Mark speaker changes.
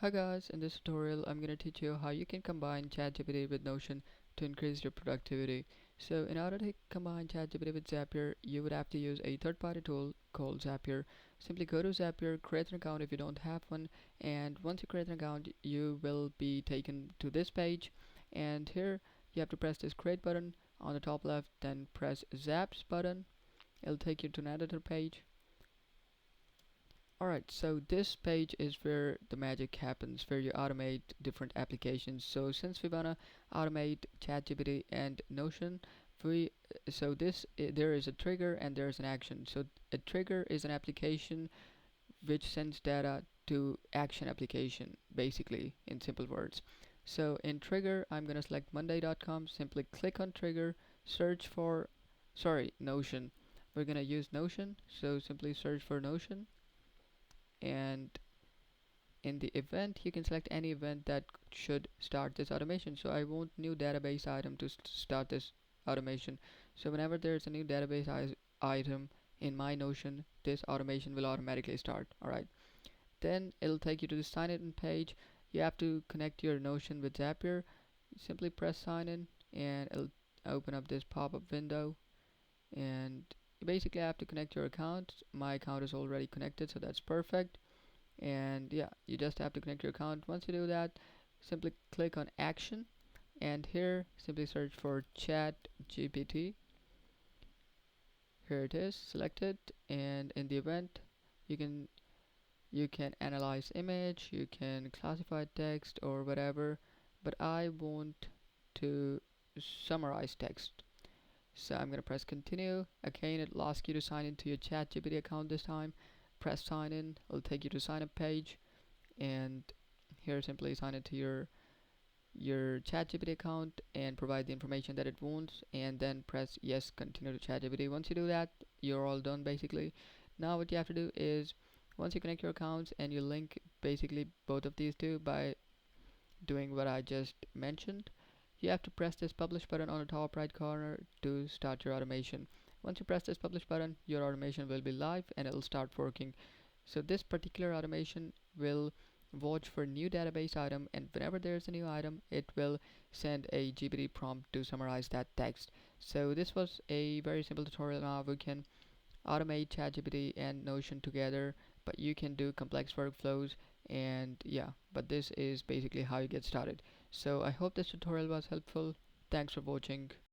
Speaker 1: Hi guys, in this tutorial I'm going to teach you how you can combine ChatGPT with Notion to increase your productivity. So in order to combine ChatGPT with Zapier, you would have to use a third-party tool called Zapier. Simply go to Zapier, create an account if you don't have one, and once you create an account you will be taken to this page, and here you have to press this create button on the top left, then press Zaps button. It'll take you to another page. Alright, so this page is where the magic happens, where you automate different applications. So since we wanna automate ChatGPT and Notion, we so this there is a trigger and there is an action. So a trigger is an application which sends data to action application, basically in simple words. So in trigger, I'm gonna select Monday.com. Simply click on trigger, search for Notion. We're gonna use Notion, so simply search for Notion, and in the event you can select any event that should start this automation. So I want new database item to start this automation. So whenever there's a new database item in my Notion, this automation will automatically start. Alright, then it'll take you to the sign in page. You have to connect your Notion with Zapier. Simply press sign in and it'll open up this pop-up window, and you basically have to connect your account. My account is already connected, so that's perfect. And yeah, you just have to connect your account. Once you do that, simply click on action, and here simply search for chat GPT. Here it is selected, and in the event you can analyze image, you can classify text or whatever, but I want to summarize text. So I'm gonna press continue. Again, it'll ask you to sign into your ChatGPT account this time. Press sign in, it'll take you to sign up page, and here simply sign into your ChatGPT account and provide the information that it wants, and then press yes, continue to ChatGPT. Once you do that, you're all done basically. Now what you have to do is, once you connect your accounts and you link basically both of these two by doing what I just mentioned, you have to press this publish button on the top right corner to start your automation. Once you press this publish button, your automation will be live and it'll start working. So this particular automation will watch for new database item, and whenever there's a new item it will send a GPT prompt to summarize that text. So this was a very simple tutorial. Now we can automate ChatGPT and Notion together, but you can do complex workflows, and yeah, but this is basically how you get started. So I hope this tutorial was helpful. Thanks for watching.